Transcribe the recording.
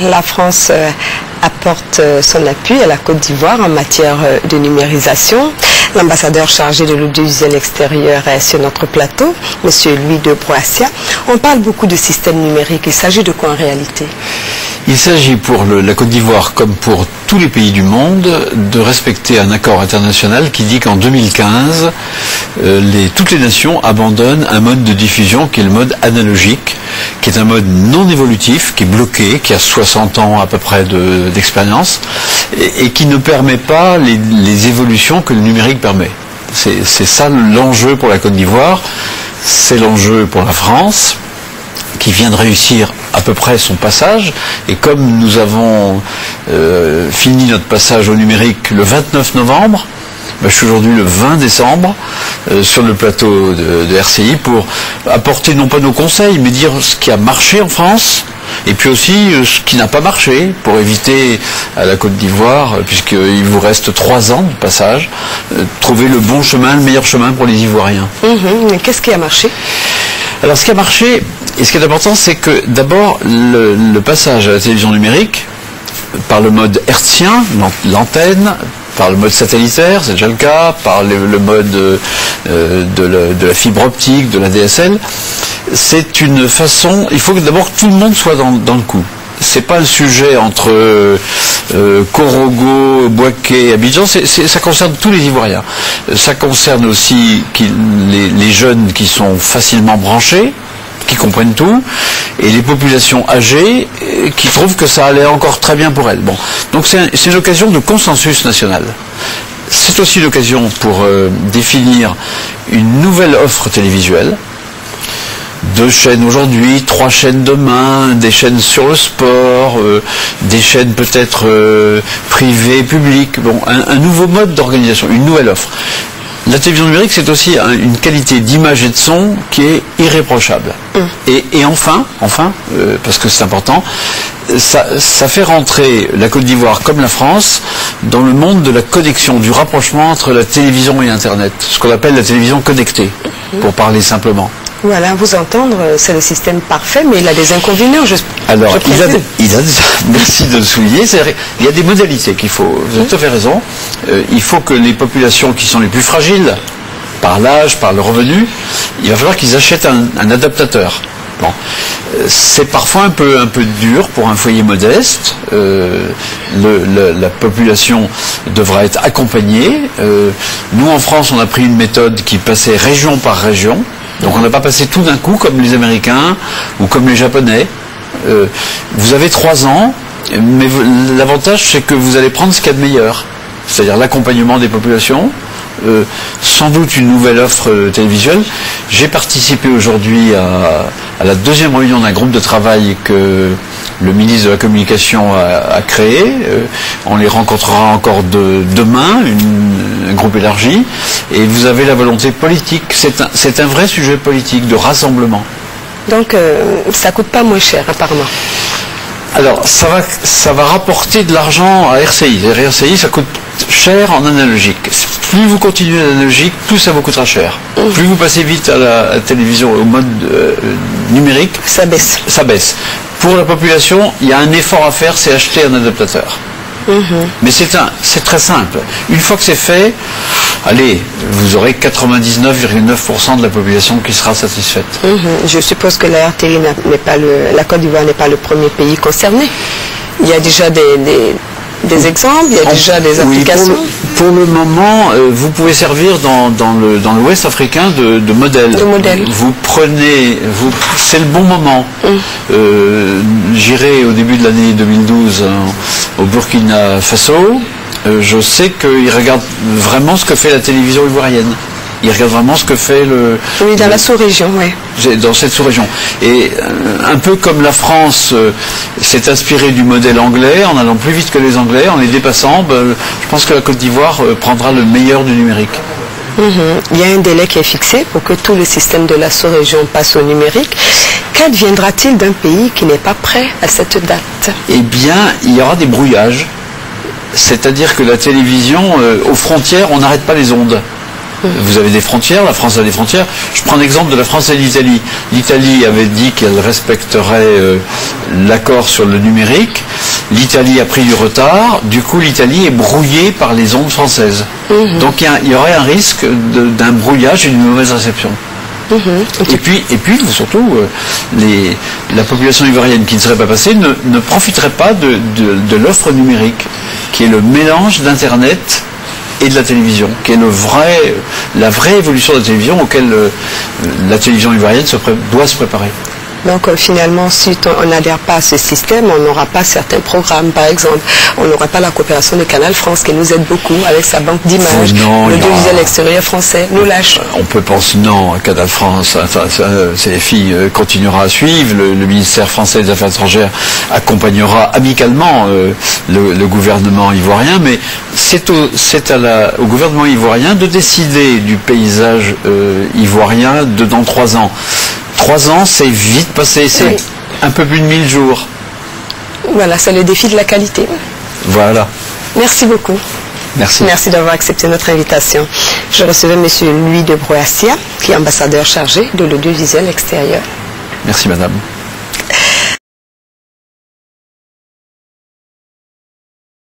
La France apporte son appui à la Côte d'Ivoire en matière de numérisation. L'ambassadeur chargé de l'audiovisuel extérieur est sur notre plateau, M. Louis de Broassia. On parle beaucoup de système numérique. Il s'agit de quoi en réalité? Il s'agit pour la Côte d'Ivoire, comme pour tous les pays du monde, de respecter un accord international qui dit qu'en 2015, toutes les nations abandonnent un mode de diffusion qui est le mode analogique, qui est un mode non évolutif, qui est bloqué, qui a 60 ans à peu près d'expérience, et qui ne permet pas les évolutions que le numérique permet. C'est ça l'enjeu pour la Côte d'Ivoire, c'est l'enjeu pour la France, qui vient de réussir à peu près son passage, et comme nous avons fini notre passage au numérique le 29 novembre, je suis aujourd'hui le 20 décembre sur le plateau de RCI pour apporter non pas nos conseils, mais dire ce qui a marché en France, et puis aussi ce qui n'a pas marché, pour éviter à la Côte d'Ivoire, puisqu'il vous reste 3 ans de passage, trouver le bon chemin, le meilleur chemin pour les Ivoiriens. Mais qu'est-ce qui a marché? Alors ce qui a marché, et ce qui est important, c'est que d'abord le passage à la télévision numérique, par le mode hertzien, l'antenne, par le mode satellitaire, c'est déjà le cas, par le mode de la fibre optique, de la DSL, c'est une façon, il faut que d'abord tout le monde soit dans le coup. C'est pas un sujet entre Korogo, Bouaké, Abidjan, ça concerne tous les Ivoiriens. Ça concerne aussi les jeunes qui sont facilement branchés, qui comprennent tout, et les populations âgées qui trouvent que ça allait encore très bien pour elles. Bon. Donc c'est une occasion de consensus national. C'est aussi l'occasion pour définir une nouvelle offre télévisuelle. 2 chaînes aujourd'hui, 3 chaînes demain, des chaînes sur le sport, des chaînes peut-être privées, publiques. Bon, un nouveau mode d'organisation, une nouvelle offre. La télévision numérique, c'est aussi une qualité d'image et de son qui est irréprochable. Et enfin, parce que c'est important, ça fait rentrer la Côte d'Ivoire comme la France dans le monde de la connexion, du rapprochement entre la télévision et Internet, ce qu'on appelle la télévision connectée, pour parler simplement. Voilà, vous entendre, c'est le système parfait, mais il a des inconvénients, Alors, merci de le souligner, il y a des modalités qu'il faut, vous avez tout à fait raison, il faut que les populations qui sont les plus fragiles, par l'âge, par le revenu, il va falloir qu'ils achètent un adaptateur. Bon. C'est parfois un peu dur pour un foyer modeste. La population devra être accompagnée. Nous, en France, on a pris une méthode qui passait région par région. Donc on n'a pas passé tout d'un coup comme les Américains ou comme les Japonais. Vous avez 3 ans, mais l'avantage c'est que vous allez prendre ce qu'il y a de meilleur. C'est-à-dire l'accompagnement des populations, sans doute une nouvelle offre télévisuelle. J'ai participé aujourd'hui à la 2e réunion d'un groupe de travail que le ministre de la Communication a créé. On les rencontrera encore demain, un groupe élargi. Et vous avez la volonté politique. C'est un vrai sujet politique de rassemblement. Donc ça coûte pas moins cher apparemment. Alors ça va rapporter de l'argent à RCI. RCI, ça coûte cher en analogique. Plus vous continuez l'analogique, plus ça vous coûtera cher. Plus vous passez vite à la télévision, au mode numérique, ça baisse. Ça baisse. Pour la population, il y a un effort à faire, c'est acheter un adaptateur. Mais c'est très simple. Une fois que c'est fait, allez, vous aurez 99,9% de la population qui sera satisfaite. Je suppose que la RTI la Côte d'Ivoire n'est pas le premier pays concerné. Il y a déjà des exemples, il y a déjà des applications. Pour le moment, vous pouvez servir dans l'Ouest africain de modèle. Vous prenez, c'est le bon moment. J'irai au début de l'année 2012 au Burkina Faso. Je sais qu'ils regardent vraiment ce que fait la télévision ivoirienne. Ils regardent vraiment ce que fait Oui, dans la sous-région, oui. Dans cette sous-région. Et un peu comme la France s'est inspirée du modèle anglais, en allant plus vite que les Anglais, en les dépassant, je pense que la Côte d'Ivoire prendra le meilleur du numérique. Il y a un délai qui est fixé pour que tout le système de la sous-région passe au numérique. Qu'adviendra-t-il d'un pays qui n'est pas prêt à cette date? Eh bien, il y aura des brouillages. C'est-à-dire que la télévision, aux frontières, on n'arrête pas les ondes. Vous avez des frontières, la France a des frontières. Je prends l'exemple de la France et l'Italie. L'Italie avait dit qu'elle respecterait l'accord sur le numérique. L'Italie a pris du retard. Du coup, l'Italie est brouillée par les ondes françaises. Donc il y aurait un risque d'un brouillage et d'une mauvaise réception. Et puis surtout, la population ivoirienne qui ne serait pas passée ne profiterait pas de l'offre numérique, qui est le mélange d'Internet et de la télévision, qui est la vraie évolution de la télévision auquel la télévision ivoirienne doit se préparer. Donc finalement, si on n'adhère pas à ce système, on n'aura pas certains programmes, par exemple. On n'aura pas la coopération de Canal France qui nous aide beaucoup avec sa banque d'images. L'audiovisuel extérieur français nous lâche. On peut penser non à Canal France. CFI continuera à suivre. Le ministère français des Affaires étrangères accompagnera amicalement le gouvernement ivoirien, mais c'est au gouvernement ivoirien de décider du paysage ivoirien dans 3 ans. 3 ans, c'est vite passé, c'est un peu plus de 1000 jours. Voilà, c'est le défi de la qualité. Voilà. Merci beaucoup. Merci. Merci d'avoir accepté notre invitation. Je recevais M. Louis de Broassia, qui est ambassadeur chargé de l'audiovisuel extérieur. Merci, madame.